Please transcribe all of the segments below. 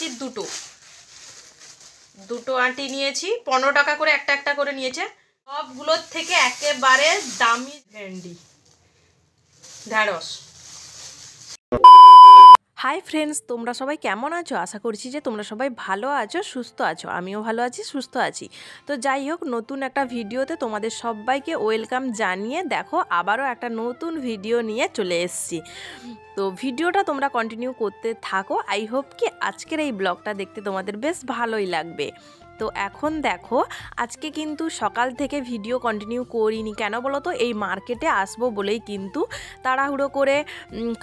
নিয়েছি দুটো আটি নিয়েছি, 15 টাকা করে একটা করে নিয়েছে। সবগুলোর থেকে একেবারে দামি ভেন্ডি, ঢ্যাঁড়স। হাই ফ্রেন্ডস, তোমরা সবাই কেমন আছো? আশা করছি যে তোমরা সবাই ভালো আছো, সুস্থ আছো। আমিও ভালো আছি, সুস্থ আছি। তো যাই হোক, নতুন একটা ভিডিওতে তোমাদের সবাইকে ওয়েলকাম জানিয়ে দেখো আবারও একটা নতুন ভিডিও নিয়ে চলে এসেছি। তো ভিডিওটা তোমরা কন্টিনিউ করতে থাকো। আই হোপ কি আজকের এই ব্লগটা দেখতে তোমাদের বেশ ভালোই লাগবে। তো এখন দেখো, আজকে কিন্তু সকাল থেকে ভিডিও কন্টিনিউ করিনি। কেন বলো তো? এই মার্কেটে আসবো বলেই কিন্তু তাড়াহুড়ো করে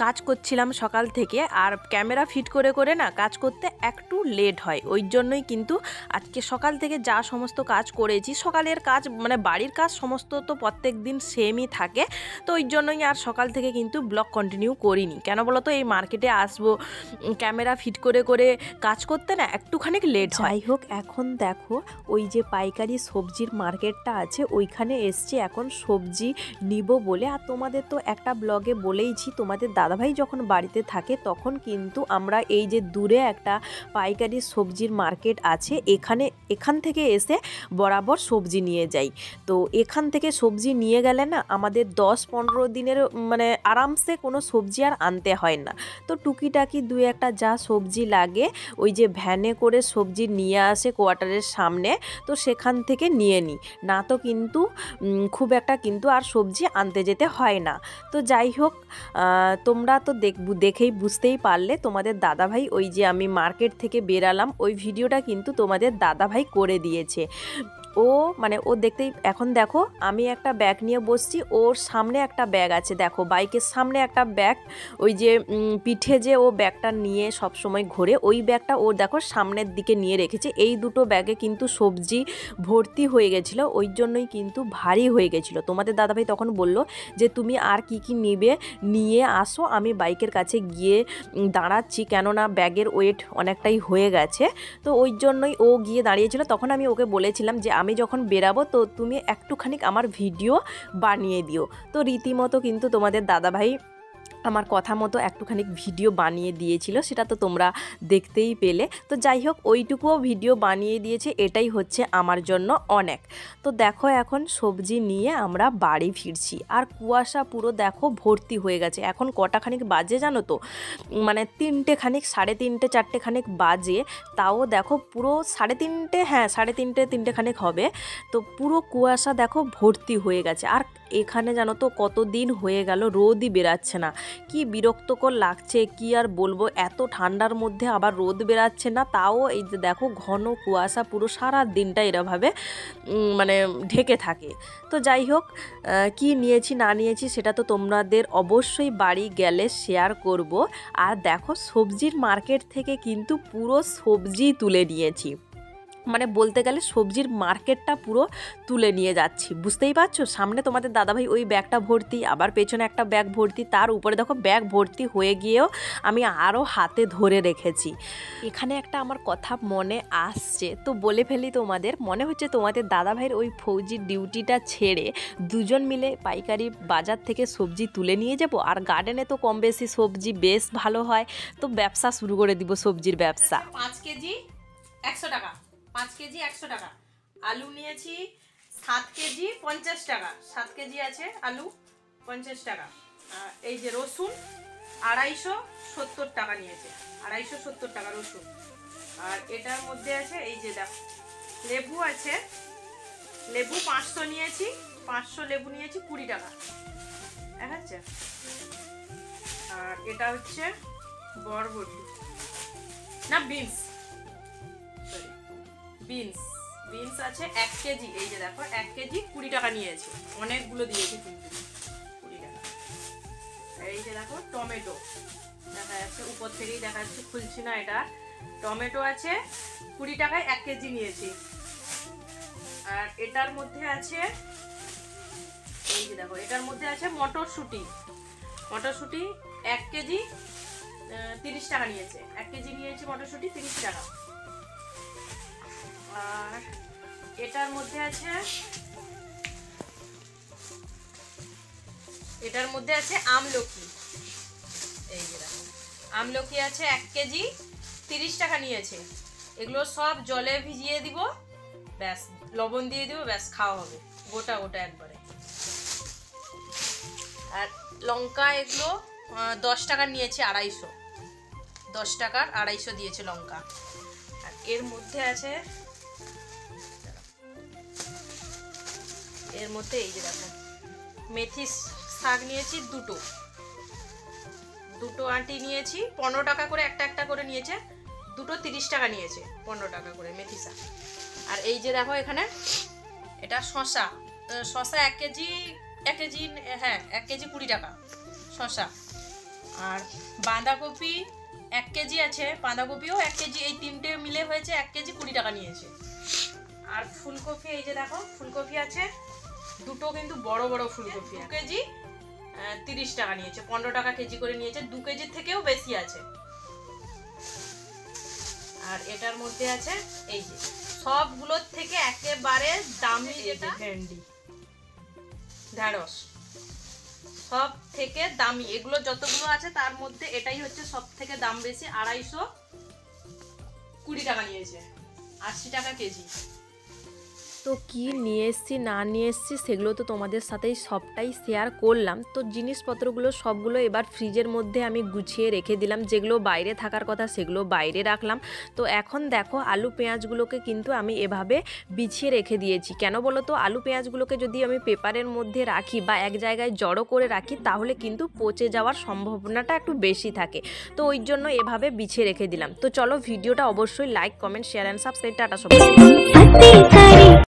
কাজ করছিলাম সকাল থেকে। আর ক্যামেরা ফিট করে না কাজ করতে একটু লেট হয়, ওই জন্যই কিন্তু আজকে সকাল থেকে যা সমস্ত কাজ করেছি, সকালের কাজ মানে বাড়ির কাজ সমস্ত তো প্রত্যেক দিন সেমই থাকে। তো ওই জন্যই আর সকাল থেকে কিন্তু ব্লগ কন্টিনিউ করিনি। কেন বলো তো? এই মার্কেটে আসবো, ক্যামেরা ফিট করে কাজ করতে না একটুখানি লেট হয়। যাই হোক, এখন দেখো ওই যে পাইকারি সবজির মার্কেটটা আছে, ওইখানে এসছি এখন সবজি নিব বলে। আর তোমাদের তো একটা ব্লগে বলেইছি, তোমাদের দাদাভাই যখন বাড়িতে থাকে তখন কিন্তু আমরা এই যে দূরে একটা পাইকারি সবজির মার্কেট আছে, এখান থেকে এসে বরাবর সবজি নিয়ে যাই। তো এখান থেকে সবজি নিয়ে গেলে না আমাদের 10-15 দিনের মানে আরামসে কোনো সবজি আর আনতে হয় না। তো টুকিটাকি দু একটা যা সবজি লাগে ওই যে ভ্যানে করে সবজি নিয়ে আসে কোয়ার্টারের সামনে, তো সেখান থেকে নিয়ে নিই না, তো কিন্তু খুব একটা কিন্তু আর সবজি আনতে যেতে হয় না। তো যাই হোক, তোমরা তো দেখেই বুঝতেই পারলে তোমাদের দাদাভাই ওই যে আমি মার্কেট থেকে বেরালাম ওই ভিডিওটা কিন্তু তোমাদের দাদাভাই করে দিয়েছে। ও মানে ও দেখতেই, এখন দেখো আমি একটা ব্যাগ নিয়ে বসছি, ওর সামনে একটা ব্যাগ আছে, দেখো বাইকের সামনে একটা ব্যাগ, ওই যে পিঠে যে ও ব্যাগটা নিয়ে সব সময় ঘোরে, ওই ব্যাগটা ও দেখো সামনের দিকে নিয়ে রেখেছে। এই দুটো ব্যাগে কিন্তু সবজি ভর্তি হয়ে গেছিলো, ওই জন্যই কিন্তু ভারী হয়ে গেছিলো। তোমাদের দাদাভাই তখন বলল যে তুমি আর কি নেবে নিয়ে আসো, আমি বাইকের কাছে গিয়ে দাঁড়াচ্ছি, কেননা ব্যাগের ওয়েট অনেকটাই হয়ে গেছে। তো ওই জন্যই ও গিয়ে দাঁড়িয়েছিল। তখন আমি ওকে বলেছিলাম যে আমি যখন বেরাবো তো তুমি একটুখানি আমার ভিডিও বানিয়ে দিও। তো রীতিমতো কিন্তু তোমাদের দাদাভাই আমার কথা মতো একটুখানি ভিডিও বানিয়ে দিয়েছিল, সেটা তো তোমরা দেখতেই পেলে। তো যাই হোক, ওইটুকুও ভিডিও বানিয়ে দিয়েছে, এটাই হচ্ছে আমার জন্য অনেক। তো দেখো এখন সবজি নিয়ে আমরা বাড়ি ফিরছি, আর কুয়াশা পুরো দেখো ভর্তি হয়ে গেছে। এখন কটাখানিক বাজে জানো তো? মানে 3টে খানিক, 3:30 4টে খানিক বাজে। তাও দেখো পুরো 3:30, হ্যাঁ 3:30 খানিক হবে। তো পুরো কুয়াশা দেখো ভর্তি হয়ে গেছে। আর এখানে জানো তো কতদিন হয়ে গেল রোদই বেরাচ্ছে না, কি বিরক্তকর লাগছে, কি আর বলবো। এত ঠান্ডার মধ্যে আবার রোদ বেরাচ্ছে না, তাও এই যে দেখো ঘন কুয়াশা পুরো সারা দিনটা এরভাবে মানে ঢেকে থাকে। তো যাই হোক, কি নিয়েছি না নিয়েছি সেটা তো তোমাদের অবশ্যই বাড়ি গেলে শেয়ার করব। আর দেখো সবজির মার্কেট থেকে কিন্তু পুরো সবজি তুলে নিয়েছি, মানে বলতে গেলে সবজির মার্কেটটা পুরো তুলে নিয়ে যাচ্ছি, বুঝতেই পারছো। সামনে তোমাদের দাদাভাই ওই ব্যাগটা ভর্তি, আবার পেছনে একটা ব্যাগ ভর্তি, তার উপরে দেখো ব্যাগ ভর্তি হয়ে গিয়েও আমি আরও হাতে ধরে রেখেছি। এখানে একটা আমার কথা মনে আসছে, তো বলে ফেলি তোমাদের। মনে হচ্ছে তোমাদের দাদাভাইয়ের ওই ফৌজির ডিউটিটা ছেড়ে দুজন মিলে পাইকারি বাজার থেকে সবজি তুলে নিয়ে যাব। আর গার্ডেনে তো কম বেশি সবজি বেশ ভালো হয়, তো ব্যবসা শুরু করে দিব, সবজির ব্যবসা। 5 কেজি 100 টাকা, 5 কেজি 100 টাকা। আলু নিয়েছি 7 কেজি 50 টাকা, 7 কেজি আছে আলু 50 টাকা। এই যে রসুন 270 টাকা নিয়েছে, 270 টাকা রসুন। আর এটার মধ্যে আছে এই যে দেখো লেবু আছে, লেবু 500 নিয়েছি, 500 লেবু নিয়েছি 20 টাকা, ঠিক আছে। আর এটা হচ্ছে বরবটি না বিনস, বিনস আছে 1 কেজি, এই যে দেখো 1 কেজি 20 টাকা নিয়েছে, অনেকগুলো দিয়েছে কিন্তু 20 টাকা। এই যে দেখো টমেটো দেখা যাচ্ছে, উপর থেকেই দেখা যাচ্ছে, খুলছি না এটা। টমেটো আছে 20 টাকায় 1 কেজি নিয়েছি। আর এটার মধ্যে আছে এই যে দেখো, এটার মধ্যে আছে মটরশুঁটি 1 কেজি 30 টাকা নিয়েছে, 1 কেজি নিয়েছি মটরশুঁটি 30 টাকা। আর এটার মধ্যে আছে আমলকি, এই যে আমলকি আছে 1 কেজি 30 টাকা নিয়েছে। এগুলো সব জলে ভিজিয়ে দিব, ব্যাস লবণ দিয়ে দিব, ব্যাস খাওয়া হবে গোটা গোটা একবারে। আর লঙ্কা এগুলো 10 টাকা নিয়েছে, 250, 10 টাকার 250 দিয়েছে লঙ্কা। আর এর মধ্যে আছে, এর মধ্যে এই যে দেখো মেথি শাক নিয়েছি দুটো আঁটি নিয়েছি, 15 টাকা করে একটা একটা করে নিয়েছে, দুটো 30 টাকা নিয়েছে, 15 টাকা করে মেথি শাক। আর এই যে দেখো এখানে এটা শসা 1 কেজি, হ্যাঁ 1 কেজি 20 টাকা শসা। আর বাঁধাকপি 1 কেজি আছে, বাঁধাকপিও 1 কেজি, এই তিনটে মিলে হয়েছে 1 কেজি 20 টাকা নিয়েছে। আর ফুলকপি এই যে দেখো ফুলকপি আছে দুটো, কিন্তু বড় বড় ফুলকপি, 2 কেজি 30 টাকা নিয়েছে, 15 টাকা কেজি করে নিয়েছে, 2 কেজির থেকেও বেশি আছে। আর এটার মধ্যে আছে এই যে সবগুলোর থেকে একেবারে দামি যেটা ভেন্ডি, ঢেঁড়স সব থেকে দামি, এগুলো যতগুলো আছে তার মধ্যে এটাই হচ্ছে সব থেকে দাম বেশি, 220 টাকা নিয়েছে, 80 টাকা কেজি। তো কি নিয়ে এসছি না নিয়ে এসছি সেগুলো তো তোমাদের সাথেই সবটাই শেয়ার করলাম। তো জিনিসপত্রগুলো সবগুলো এবার ফ্রিজের মধ্যে আমি গুছিয়ে রেখে দিলাম, যেগুলো বাইরে থাকার কথা সেগুলো বাইরে রাখলাম। তো এখন দেখো আলু পেঁয়াজগুলোকে কিন্তু আমি এভাবে বিছিয়ে রেখে দিয়েছি। কেন বলো তো, আলু পেঁয়াজগুলোকে যদি আমি পেপারের মধ্যে রাখি বা এক জায়গায় জড়ো করে রাখি তাহলে কিন্তু পচে যাওয়ার সম্ভাবনাটা একটু বেশি থাকে। তো ওই জন্য এভাবে বিছিয়ে রেখে দিলাম। তো চলো ভিডিওটা অবশ্যই like, comment, share and subscribe. Tata সবাই।